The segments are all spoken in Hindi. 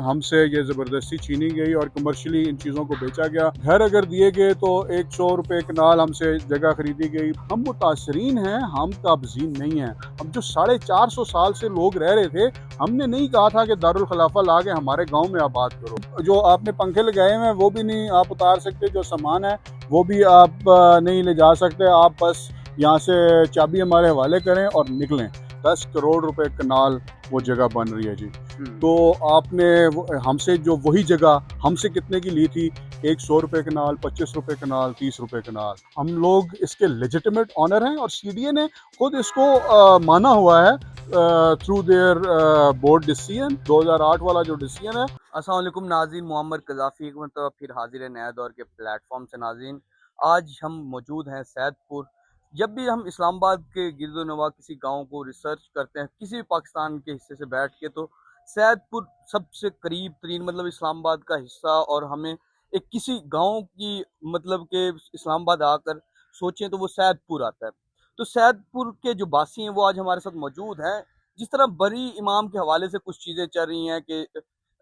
हमसे ये ज़बरदस्ती छीनी गई और कमर्शियली इन चीज़ों को बेचा गया। घर अगर दिए गए तो 100 रुपये कनाल हमसे जगह खरीदी गई। हम मुतासरीन हैं, हम काबज़ीन नहीं हैं। अब जो 450 साल से लोग रह रहे थे, हमने नहीं कहा था कि दारुल खिलाफा ला के हमारे गाँव में आबाद करो। जो आपने पंखे लगाए हुए हैं वो भी नहीं आप उतार सकते, जो सामान है वो भी आप नहीं ले जा सकते। आप बस यहाँ से चाबी हमारे हवाले करें और निकलें। 10 करोड़ रुपए कनाल वो जगह बन रही है जी। तो आपने हमसे जो वही जगह हमसे कितने की ली थी, 100 रुपये कनाल, 25 रुपये कनाल, 30 रुपये कनाल। हम लोग इसके लेजिटिमेट ऑनर हैं और सीडीए ने खुद इसको माना हुआ है थ्रू देयर बोर्ड डिसीजन। 2008 वाला जो डिसीजन है। अस्सलाम वालेकुम नाज़रीन, मोहम्मद कज़ाफ़ी एक मतलब फिर हाजिर है नया दौर के प्लेटफॉर्म से। नाज़रीन, आज हम मौजूद हैं सैदपुर। जब भी हम इस्लामाबाद के गिरदोनवा किसी गांव को रिसर्च करते हैं किसी भी पाकिस्तान के हिस्से से बैठ के, तो सैदपुर सबसे करीब तरीन मतलब इस्लामाबाद का हिस्सा, और हमें एक किसी गांव की मतलब के इस्लामाबाद आकर सोचें तो वो सैदपुर आता है। तो सैदपुर के जो बासी हैं वो आज हमारे साथ मौजूद हैं। जिस तरह बरी इमाम के हवाले से कुछ चीज़ें चल रही हैं कि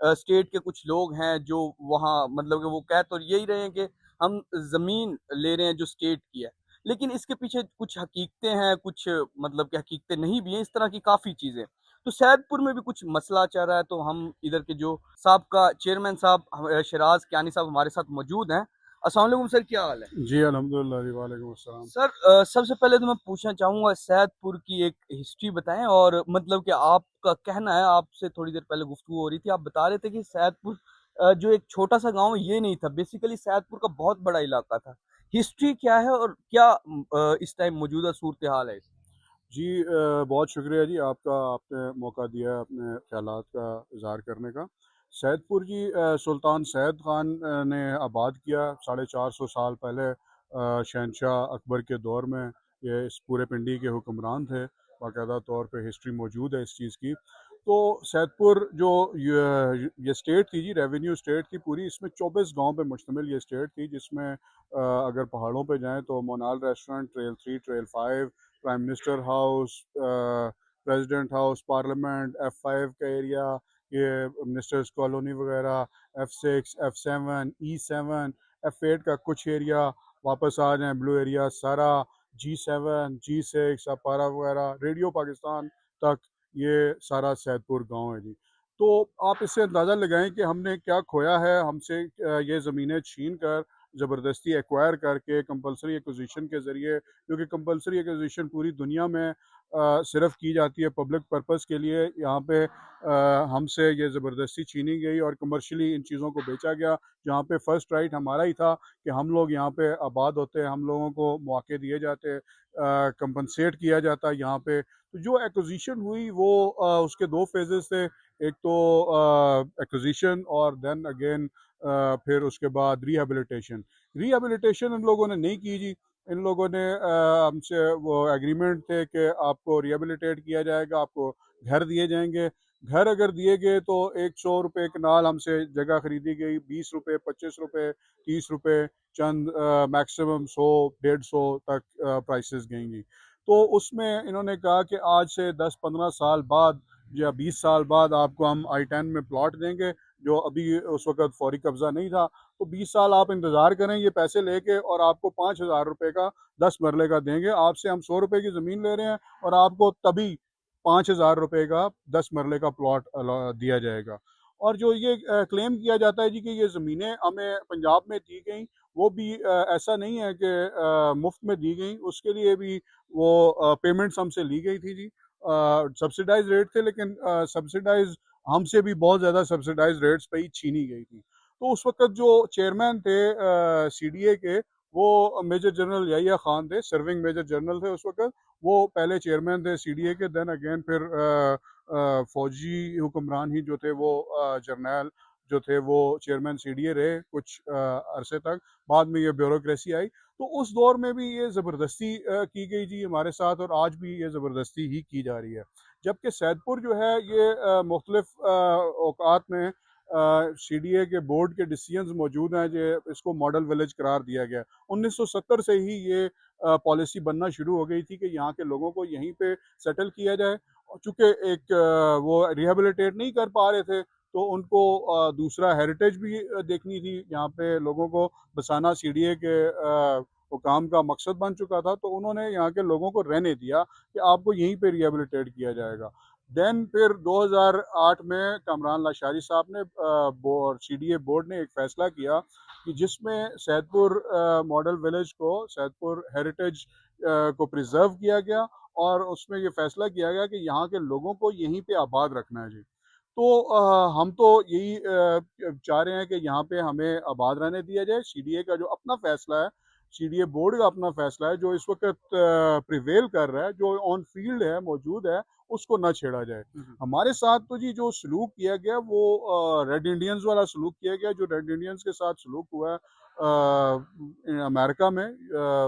स्टेट के कुछ लोग हैं जो वहाँ मतलब कि वो कह तो यही रहे हैं कि हम ज़मीन ले रहे हैं जो स्टेट की है, लेकिन इसके पीछे कुछ हकीकतें हैं, कुछ मतलब कि हकीकतें नहीं भी हैं, इस तरह की काफ़ी चीज़ें। तो सैदपुर में भी कुछ मसला चल रहा है, तो हम इधर के जो साहब चेयरमैन साहब शराज कियानी साहब हमारे साथ मौजूद हैं। अस्सलाम वालेकुम सर, क्या हाल है? जी अल्हम्दुलिल्लाह जी, वालेकुम अस्सलाम। सर सबसे पहले तो मैं पूछना चाहूँगा सैदपुर की एक हिस्ट्री बताएं, और मतलब कि आपका कहना है, आपसे थोड़ी देर पहले गुफ्तगू हो रही थी, आप बता रहे थे कि सैदपुर जो एक छोटा सा गांव ये नहीं था, बेसिकली सैदपुर का बहुत बड़ा इलाका था। हिस्ट्री क्या है और क्या इस टाइम मौजूदा सूरत हाल है? जी बहुत शुक्रिया जी आपका, आपने मौका दिया अपने ख्यालात का इज़हार करने का। सैदपुर जी सुल्तान सैद ख़ान ने आबाद किया 450 साल पहले। शहनशाह अकबर के दौर में ये इस पूरे पिंडी के हुक्मरान थे। बाकायदा तौर पे हिस्ट्री मौजूद है इस चीज़ की। तो सैदपुर जो ये स्टेट थी जी, रेवेन्यू स्टेट थी पूरी। इसमें 24 गांव पे मुश्तमिल ये स्टेट थी, जिसमें अगर पहाड़ों पे जाएं तो Monal restaurant, trail 3, trail 5, prime minister house, president house, parliament, F5 का एरिया, ये मिनिस्टर्स कॉलोनी वगैरह, F6, F7, E7, F8 का कुछ एरिया, वापस आ जाएं ब्लू एरिया सारा, G7, G6, अपारा वगैरह, रेडियो पाकिस्तान तक, ये सारा सैदपुर गांव है जी। तो आप इससे अंदाज़ा लगाएं कि हमने क्या खोया है। हमसे ये ज़मीनें छीन कर ज़बरदस्ती एक्वायर करके कंपलसरी एक्विजिशन के ज़रिए, क्योंकि कंपलसरी एक्विजिशन पूरी दुनिया में सिर्फ की जाती है पब्लिक पर्पस के लिए। यहाँ पे हमसे ये ज़बरदस्ती छीनी गई और कमर्शियली इन चीज़ों को बेचा गया, जहाँ पे फ़र्स्ट राइट हमारा ही था कि हम लोग यहाँ पे आबाद होते, हम लोगों को मौके दिए जाते, कंपनसेट किया जाता यहाँ पे। तो जो एक्विजिशन हुई वो उसके दो फेजेस थे। एक तो एक्विजिशन और देन अगेन फिर उसके बाद रिहेबिलिटेशन। रिहेबिलिटेशन इन लोगों ने नहीं की जी। इन लोगों ने हमसे वो एग्रीमेंट थे कि आपको रिहेबिलिटेट किया जाएगा, आपको घर दिए जाएंगे। घर अगर दिए गए तो 100 रुपये कनाल हमसे जगह खरीदी गई, 20 रुपये, 25 रुपये, 30 रुपये, चंद मैक्सिमम 100, 150 तक प्राइसेस गएंगी। तो उसमें इन्होंने कहा कि आज से 10-15 साल बाद या 20 साल बाद आपको हम I-10 में प्लॉट देंगे, जो अभी उस वक्त फौरी कब्जा नहीं था। तो 20 साल आप इंतज़ार करें ये पैसे लेके, और आपको 5,000 रुपये का 10 मरले का देंगे। आपसे हम 100 रुपये की ज़मीन ले रहे हैं और आपको तभी 5,000 रुपये का 10 मरले का प्लॉट दिया जाएगा। और जो ये क्लेम किया जाता है जी कि ये ज़मीनें हमें पंजाब में दी गई, वो भी ऐसा नहीं है कि मुफ्त में दी गई। उसके लिए भी वो पेमेंट्स हमसे ली गई थी जी। सब्सिडाइज रेट थे, लेकिन सब्सिडाइज हमसे भी बहुत ज़्यादा सब्सिडाइज रेट्स पे ही छीनी गई थी। तो उस वक्त जो चेयरमैन थे सीडीए के, वो मेजर जनरल याहिया खान थे, सर्विंग मेजर जनरल थे उस वक्त। वो पहले चेयरमैन थे सीडीए के, देन अगेन फिर फौजी हुक्मरान ही जो थे वो जर्नैल जो थे वो चेयरमैन सीडीए रहे कुछ अरसे तक। बाद में ये ब्यूरोक्रेसी आई। तो उस दौर में भी ये ज़बरदस्ती की गई जी हमारे साथ, और आज भी ये ज़बरदस्ती ही की जा रही है। जबकि सैदपुर जो है ये मुख्तलिफ औकात में सीडीए के बोर्ड के डिसीजंस मौजूद हैं जो इसको मॉडल विलेज करार दिया गया। 1970 से ही ये पॉलिसी बनना शुरू हो गई थी कि यहाँ के लोगों को यहीं पे सेटल किया जाए। और चूँकि एक वो रिहेबिलिटेट नहीं कर पा रहे थे, तो उनको दूसरा हेरिटेज भी देखनी थी, यहाँ पे लोगों को बसाना सीडीए के वो काम का मकसद बन चुका था, तो उन्होंने यहाँ के लोगों को रहने दिया कि आपको यहीं पे रिहेबिलिटेट किया जाएगा। देन फिर 2008 में कामरान लाशारी साहब ने सीडीए बोर्ड ने एक फैसला किया कि जिसमें सैदपुर मॉडल विलेज को, सैदपुर हेरिटेज को प्रिजर्व किया गया और उसमें ये फैसला किया गया कि यहाँ के लोगों को यहीं पे आबाद रखना है जी। तो हम तो यही चाह रहे हैं कि यहाँ पे हमें आबाद रहने दिया जाए। सीडीए का जो अपना फैसला है, सीडीए बोर्ड का अपना फैसला है, जो इस वक्त प्रिवेल कर रहा है, जो ऑन फील्ड है, मौजूद है, उसको ना छेड़ा जाए। हमारे साथ तो जी जो सलूक किया गया वो रेड इंडियंस वाला सलूक किया गया, जो रेड इंडियंस के साथ सलूक हुआ है अमेरिका में,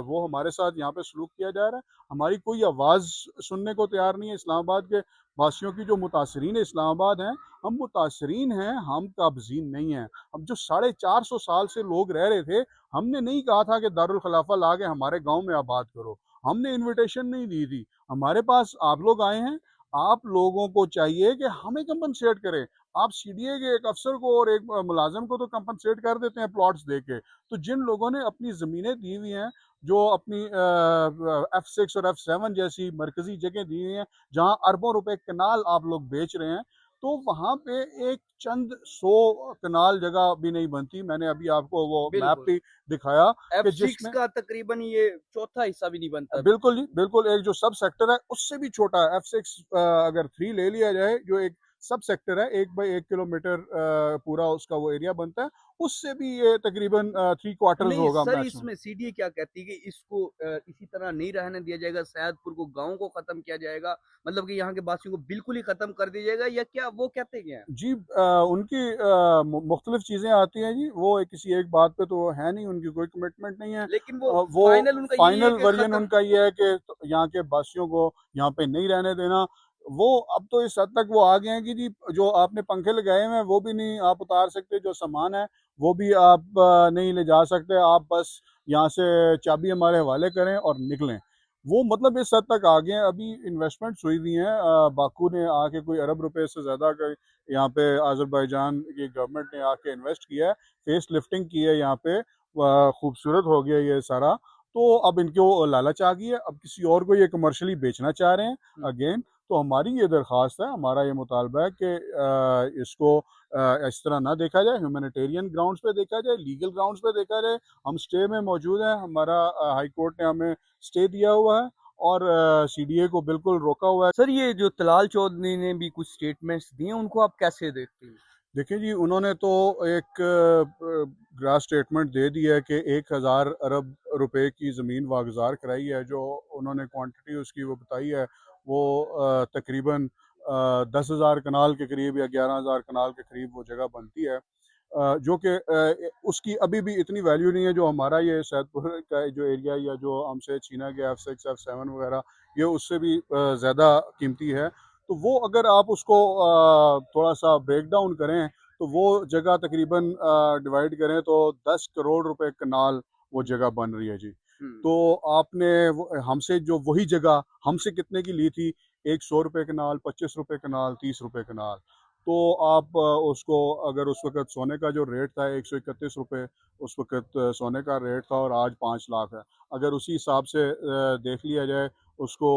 वो हमारे साथ यहाँ पे सलूक किया जा रहा है। हमारी कोई आवाज़ सुनने को तैयार नहीं है। इस्लामाबाद के वासियों की जो मुतासरीन इस्लामाबाद हैं, हम मुतासरीन हैं, हम काबजीन नहीं हैं। अब जो 450 साल से लोग रह रहे थे, हमने नहीं कहा था कि दारुल खिलाफा ला के हमारे गांव में आबाद करो, हमने इनविटेशन नहीं दी थी। हमारे पास आप लोग आए हैं, आप लोगों को चाहिए कि हमें कंपनसेट करें। आप सीडीए के एक अफसर को और एक मुलाजिम को तो कंपनसेट कर देते हैं प्लॉट्स दे के, तो जिन लोगों ने अपनी ज़मीनें दी हुई हैं, जो अपनी F6 और F7 जैसी मरकजी जगह दी हुई हैं, जहां अरबों रुपए कनाल आप लोग बेच रहे हैं, तो वहां पे एक चंद 100 कनाल जगह भी नहीं बनती। मैंने अभी आपको वो मैप बिल्कुल। भी दिखाया कि F6 जिसमें का तकरीबन ये चौथा हिस्सा भी नहीं बनता। बिल्कुल जी, बिल्कुल एक जो सब सेक्टर है उससे भी छोटा है। F6 अगर 3 ले लिया जाए, जो एक सब सेक्टर है, 1 बाई 1 किलोमीटर पूरा उसका वो एरिया बनता है, उससे भी ये तकरीबन 3 क्वार्टर्स नहीं होगा सर, मैक्सिमम। इसमें सीडीए क्या कहती है कि इसको इसी तरह नहीं रहने दिया जाएगा, सैदपुर को, गाँव को खत्म किया जाएगा, मतलब कि यहाँ के वासियों को बिल्कुल ही खत्म कर दिया जाएगा, या क्या वो कहते क्या हैं? जी उनकी मुख्तलिफ चीज़ें आती हैं जी, वो किसी एक बात पे तो है नहीं, उनकी कोई कमिटमेंट नहीं है। लेकिन वो वो फाइनल उनका यही है फाइनल कि वर्जन खत्म। उनका ये है कि यहाँ के वासियों को यहाँ पे नहीं रहने देना। वो अब तो इस हद तक वो आ गए हैं कि जी जो आपने पंखे लगाए हुए हैं वो भी नहीं आप उतार सकते, जो सामान है वो भी आप नहीं ले जा सकते, आप बस यहाँ से चाबी हमारे हवाले करें और निकलें। वो मतलब इस हद तक आ गए हैं। अभी इन्वेस्टमेंट्स हुई हुई हैं, बाकू ने आके कोई अरब रुपए से ज़्यादा का यहाँ पे आज़रबाईजान की गवर्नमेंट ने आके इन्वेस्ट किया है, फेस लिफ्टिंग की है यहाँ पे, खूबसूरत हो गया ये सारा। तो अब इनको लालच आ गई है, अब किसी और को ये कमर्शियली बेचना चाह रहे हैं अगेन। तो हमारी ये दरख्वास्त है, हमारा ये मुतालबा है कि इसको इस तरह ना देखा जाए, ह्यूमैनिटेरियन ग्राउंड्स पे देखा जाए, लीगल ग्राउंड्स पे देखा जाए। हम स्टे में मौजूद हैं, हमारा हाई कोर्ट ने हमें स्टे दिया हुआ है और सीडीए को बिल्कुल रोका हुआ है। सर, ये जो तलाल चौधरी ने भी कुछ स्टेटमेंट्स दिए, उनको आप कैसे देखते हैं? देखिए जी, उन्होंने तो एक ग्रास स्टेटमेंट दे दी है कि 1000 अरब रुपए की ज़मीन वागज़ार कराई है। जो उन्होंने क्वांटिटी उसकी वो बताई है, वो तकरीबन 10,000 कनाल के करीब या 11,000 कनाल के करीब वो जगह बनती है। जो कि उसकी अभी भी इतनी वैल्यू नहीं है जो हमारा ये सैदपुर का जो एरिया या जो हमसे छीना गया F6 F7 वगैरह, ये उससे भी ज़्यादा कीमती है। तो वो अगर आप उसको थोड़ा सा ब्रेक डाउन करें, तो वो जगह तकरीबन डिवाइड करें तो 10 करोड़ रुपए कनाल वो जगह बन रही है जी। हम्म। तो आपने हमसे जो वही जगह हमसे कितने की ली थी, एक 100 रुपये कनाल, 25 रुपये कनाल, 30 रुपये कनाल। तो आप उसको अगर उस वक्त सोने का जो रेट था 131 रुपये उस वक्त सोने का रेट था और आज 5 लाख है। अगर उसी हिसाब से देख लिया जाए, उसको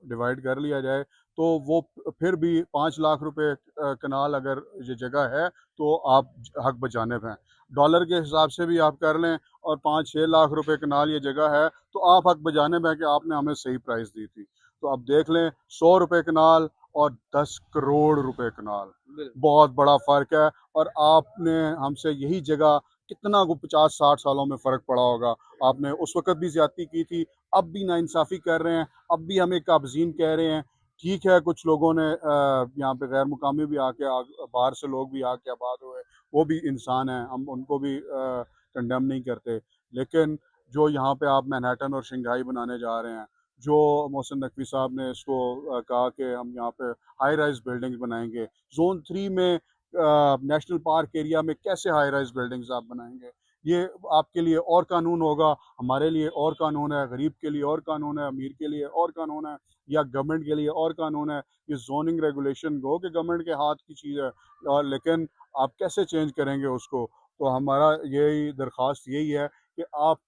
डिवाइड कर लिया जाए, तो वो फिर भी 5 लाख रुपए कनाल अगर ये जगह है, तो आप हक बजानिब हैं। डॉलर के हिसाब से भी आप कर लें और 5-6 लाख रुपए कनाल ये जगह है, तो आप हक बजानिब हैं कि आपने हमें सही प्राइस दी थी। तो अब देख लें, 100 रुपए कनाल और 10 करोड़ रुपए कनाल, बिल्कुल। बहुत बड़ा फ़र्क है। और आपने हमसे यही जगह कितना को 50-60 सालों में फ़र्क पड़ा होगा। आपने उस वक़्त भी ज़्यादती की थी, अब भी नाइंसाफ़ी कर रहे हैं, अब भी हमें काबज़ीन कह रहे हैं। ठीक है, कुछ लोगों ने यहाँ पे गैर मुकामी भी आके बाहर से लोग भी आके आबाद हुए, वो भी इंसान हैं, हम उनको भी कंडेम नहीं करते। लेकिन जो यहाँ पे आप मैनहट्टन और शंघाई बनाने जा रहे हैं, जो मोहसिन नकवी साहब ने इसको कहा कि हम यहाँ पे हाई राइज़ बिल्डिंग्स बनाएंगे, ज़ोन 3 में नेशनल पार्क एरिया में कैसे हाई राइज़ बिल्डिंग्स आप बनाएंगे? ये आपके लिए और कानून होगा, हमारे लिए और कानून है, गरीब के लिए और कानून है, अमीर के लिए और कानून है, या गवर्नमेंट के लिए और कानून है। ये जोनिंग रेगुलेशन गो कि गवर्नमेंट के हाथ की चीज़ है, और लेकिन आप कैसे चेंज करेंगे उसको? तो हमारा यही दरख्वास्त यही है कि आप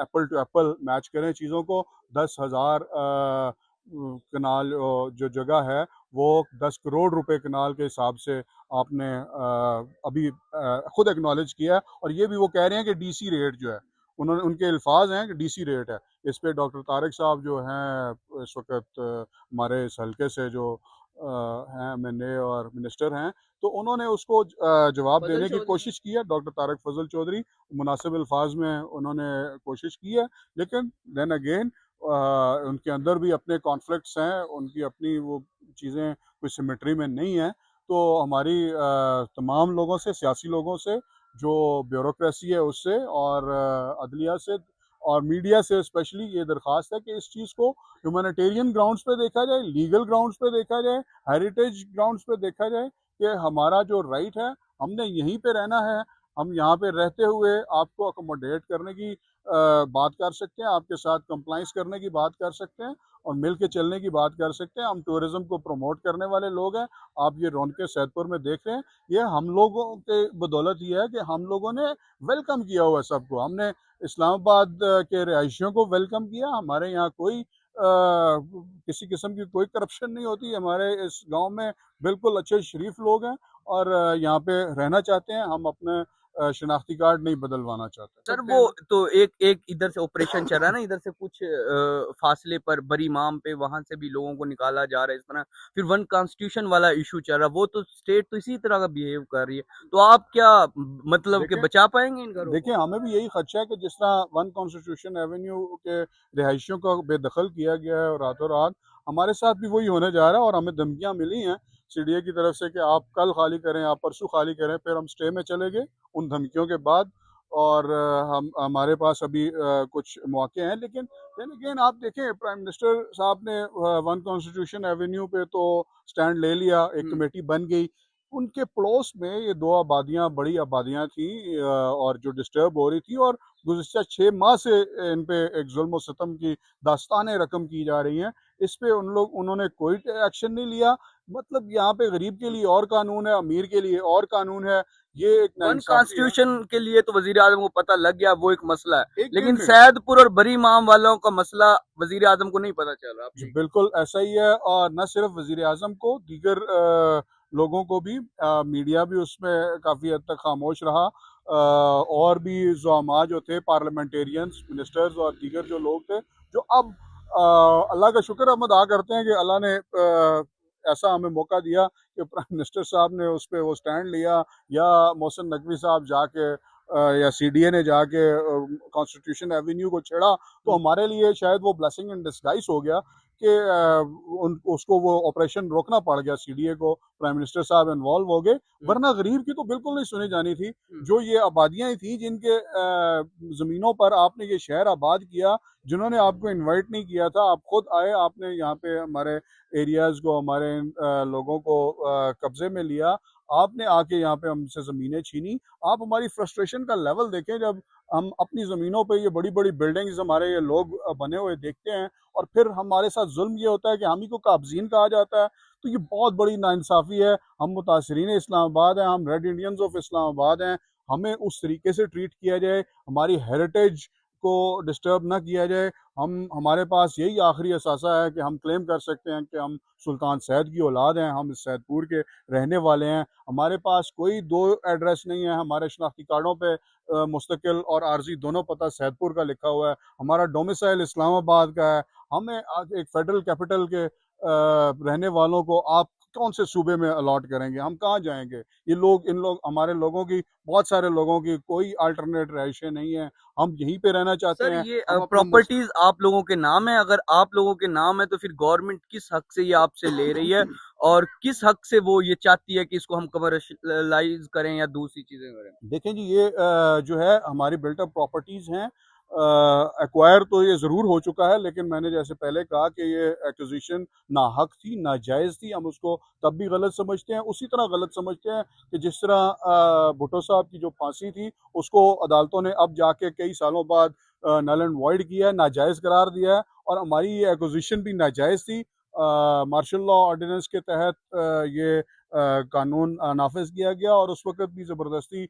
एप्पल टू एप्पल मैच करें चीज़ों को। 10,000 कनाल जो जगह है वो 10 करोड़ रुपए कनाल के हिसाब से आपने अभी खुद एक्नॉलेज किया है, और ये भी वो कह रहे हैं कि डीसी रेट जो है, उन्होंने उनके अल्फाज हैं कि डीसी रेट है। इस पे डॉक्टर तारिक साहब जो हैं इस वक्त हमारे इस हल्के से जो हैं एमएनए और मिनिस्टर हैं, तो उन्होंने उसको जवाब फजल देने की चौधरी। कोशिश की है। डॉक्टर तारिक फजल चौधरी मुनासिब अल्फाज में उन्होंने कोशिश की है, लेकिन देन अगेन उनके अंदर भी अपने कॉन्फ्लिक्ट्स हैं, उनकी अपनी वो चीज़ें कोई सिमेट्री में नहीं है। तो हमारी तमाम लोगों से, सियासी लोगों से, जो ब्यूरोक्रेसी है उससे, और अदलिया से और मीडिया से स्पेशली ये दरख्वास्त है कि इस चीज़ को ह्यूमैनिटेरियन ग्राउंड्स पे देखा जाए, लीगल ग्राउंड्स पे देखा जाए, हेरिटेज ग्राउंड्स पे देखा जाए कि हमारा जो राइट है, हमने यहीं पे रहना है, हम यहाँ पे रहते हुए आपको अकोमोडेट करने की बात कर सकते हैं, आपके साथ कंप्लाइंस करने की बात कर सकते हैं, और मिल के चलने की बात कर सकते हैं। हम टूरिज्म को प्रमोट करने वाले लोग हैं। आप ये रौनक सैदपुर में देख रहे हैं, ये हम लोगों के बदौलत ही है कि हम लोगों ने वेलकम किया हुआ है सबको। हमने इस्लामाबाद के रिहायशियों को वेलकम किया। हमारे यहाँ कोई किसी किस्म की कोई करप्शन नहीं होती। हमारे इस गांव में बिल्कुल अच्छे शरीफ लोग हैं, और यहाँ पे रहना चाहते हैं। हम अपने शनाख्ती कार्ड नहीं बदलवाना चाहते सर सकते वो हैं ना। तो एक एक इधर से ऑपरेशन चल रहा है ना, इधर से कुछ फासले पर बरी माम पे वहां से भी लोगों को निकाला जा रहा है इस तरह। फिर वन कॉन्स्टिट्यूशन वाला इशू चल रहा है, वो तो स्टेट तो इसी तरह का बिहेव कर रही है। तो आप क्या मतलब कि देखें बचा पाएंगे इन घरों देखिए, को? हमें भी यही खदशा है कि जिस तरह वन कॉन्स्टिट्यूशन एवेन्यू के रिहायशियों का बेदखल किया गया है और रातों रात, हमारे साथ भी वही होने जा रहा है। और हमें धमकियां मिली हैं सीडीए की तरफ से कि आप कल खाली करें, आप परसों खाली करें, फिर हम स्टे में चले गए उन धमकियों के बाद। और हम हमारे पास अभी कुछ मौके हैं, लेकिन देन अगेन आप देखें, प्राइम मिनिस्टर साहब ने वन कॉन्स्टिट्यूशन एवेन्यू पे तो स्टैंड ले लिया, एक हम्म। कमेटी बन गई। उनके पड़ोस में ये दो आबादियां, बड़ी आबादियां थी, और जो डिस्टर्ब हो रही थी, और गुज़िश्ता 6 माह से इन पे एक जुल्म सितम की दास्तानें रकम की जा रही हैं। इस पे उन्होंने कोई एक्शन नहीं लिया। मतलब यहाँ पे गरीब के लिए और कानून है, अमीर के लिए और कानून है। ये एक वन नाइंसाफी है। कॉन्स्टिट्यूशन के लिए तो वजीर आजम को पता लग गया, वो एक मसला है, एक लेकिन मिनट। सैदपुर और बरी माम वालों का मसला वजीर आजम को नहीं पता चल रहा। आप जी यही कह बिल्कुल ऐसा ही है, और न सिर्फ वजीर आजम को, दीगर लोगों को भी, मीडिया भी उसमें काफ़ी हद तक खामोश रहा। और भी ज़ुआमा जो थे, पार्लियामेंटेरियंस, मिनिस्टर्स और दीगर जो लोग थे, जो अब अल्लाह का शुक्र हम अदा करते हैं कि अल्लाह ने ऐसा हमें मौका दिया कि प्राइम मिनिस्टर साहब ने उस पर वो स्टैंड लिया, या मोहसिन नकवी साहब जाके या सीडीए ने जाके कॉन्स्टिट्यूशन एवेन्यू को छेड़ा। तो रहे। हमारे लिए शायद वो ब्लेसिंग इन डिस्गाइज हो गया कि उसको वो ऑपरेशन रोकना पड़ गया सीडीए को, प्राइम मिनिस्टर साहब इन्वॉल्व हो गए। वरना गरीब की तो बिल्कुल नहीं सुनी जानी थी। जो ये आबादियां थी जिनके ज़मीनों पर आपने ये शहर आबाद किया, जिन्होंने आपको इनवाइट नहीं किया था, आप खुद आए, आपने यहाँ पे हमारे एरियाज़ को, हमारे लोगों को कब्जे में लिया, आपने आके यहाँ पे हमसे ज़मीनें छीनी। आप हमारी फ्रस्ट्रेशन का लेवल देखें, जब हम अपनी ज़मीनों पे ये बड़ी बड़ी बिल्डिंग्स हमारे ये लोग बने हुए देखते हैं, और फिर हमारे साथ जुल्म ये होता है कि हम ही को काबजीन कहा जाता है। तो ये बहुत बड़ी नाइंसाफ़ी है। हम मुतासरीन इस्लामाबाद हैं, हम रेड इंडियंस ऑफ इस्लामाबाद हैं। हमें उस तरीके से ट्रीट किया जाए, हमारी हेरिटेज को डिस्टर्ब ना किया जाए। हमारे पास यही आखिरी असासा है कि हम क्लेम कर सकते हैं कि हम सुल्तान सैद की औलाद हैं, हम इस सैदपुर के रहने वाले हैं। हमारे पास कोई दो एड्रेस नहीं है। हमारे शनाख्ती कार्डों पे मुस्तकिल और आर्जी दोनों पता सैदपुर का लिखा हुआ है। हमारा डोमिसाइल इस्लामाबाद का है। हमें आज एक फेडरल कैपिटल के रहने वालों को आप कौन से सूबे में अलॉट करेंगे? हम कहाँ जाएंगे? ये लोग, इन लोग, हमारे लोगों की, बहुत सारे लोगों की कोई अल्टरनेट रहायशें नहीं है। हम यहीं पे रहना चाहते सर हैं। ये हम अपना प्रॉपर्टीज आप लोगों के नाम है, अगर आप लोगों के नाम है तो फिर गवर्नमेंट किस हक से ये आपसे ले रही है, और किस हक से वो ये चाहती है कि इसको हम कमर्शलाइज करें या दूसरी चीजें करें? देखें जी, ये जो है हमारी बिल्ट अप प्रॉपर्टीज़ हैं। एक्वायर तो ये ज़रूर हो चुका है, लेकिन मैंने जैसे पहले कहा कि ये एक्विजिशन नाहक थी, नाजायज़ थी। हम उसको तब भी गलत समझते हैं, उसी तरह गलत समझते हैं कि जिस तरह भुट्टो साहब की जो फांसी थी उसको अदालतों ने अब जाके कई सालों बाद नल एंड वॉइड किया है, नाजायज़ करार दिया है, और हमारी ये एक्विजिशन भी नाजायज़ थी। मार्शल लॉ ऑर्डिनेंस के तहत ये कानून नाफिज किया गया, और उस वक्त भी ज़बरदस्ती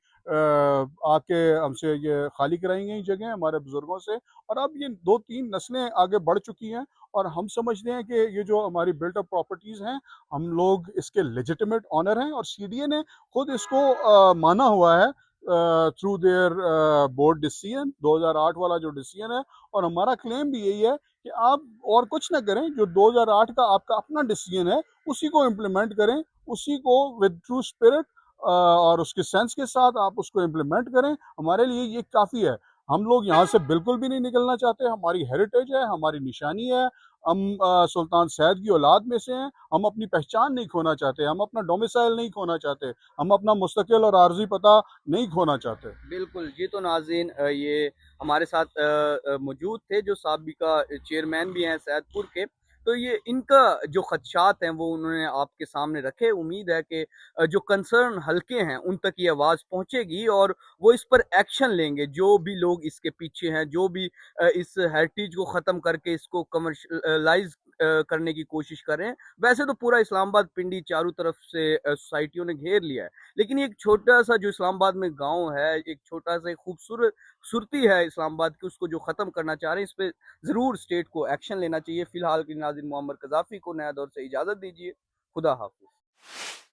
आके हमसे ये खाली कराई गई जगह हमारे बुजुर्गों से, और अब ये 2-3 नस्लें आगे बढ़ चुकी हैं, और हम समझते हैं कि ये जो हमारी बिल्ट अप प्रॉपर्टीज़ हैं, हम लोग इसके लेजिटिमेट ऑनर हैं, और सीडीए ने खुद इसको माना हुआ है थ्रू देयर बोर्ड डिसीजन, 2008 वाला जो डिसीजन है। और हमारा क्लेम भी यही है कि आप और कुछ ना करें, जो 2008 का आपका अपना डिसीजन है उसी को इम्प्लीमेंट करें, उसी को विद ट्रू स्पिरिट और उसके सेंस के साथ आप उसको इम्प्लीमेंट करें। हमारे लिए ये काफ़ी है। हम लोग यहाँ से बिल्कुल भी नहीं निकलना चाहते, हमारी हेरिटेज है, हमारी निशानी है, हम सुल्तान सैद की औलाद में से हैं, हम अपनी पहचान नहीं खोना चाहते, हम अपना डोमिसाइल नहीं खोना चाहते, हम अपना मुस्तकिल और आर्जी पता नहीं खोना चाहते। बिल्कुल, जी तो नाज़रीन ये हमारे साथ मौजूद थे जो साबिका चेयरमैन भी हैं सैदपुर के। तो ये इनका जो ख़दशात हैं वो उन्होंने आपके सामने रखे। उम्मीद है कि जो कंसर्न हलके हैं उन तक ये आवाज़ पहुँचेगी और वो इस पर एक्शन लेंगे। जो भी लोग इसके पीछे हैं, जो भी इस हेरिटेज को ख़त्म करके इसको कमर्शियलाइज़ करने की कोशिश कर रहे हैं। वैसे तो पूरा इस्लामाबाद पिंडी चारों तरफ से सोसाइटियों ने घेर लिया है। लेकिन एक छोटा-सा जो इस्लामाबाद में गाँव है, एक छोटा-सा खूबसूरती है इस्लामाबाद की, उसको जो ख़त्म करना चाह रहे हैं, इस पे ज़रूर स्टेट को एक्शन लेना चाहिए। फ़िलहाल के लिए नाज़िर मोहम्मद क़ज़ाफ़ी को नया दौर से इजाज़त दीजिए। खुदा हाफ़िज़।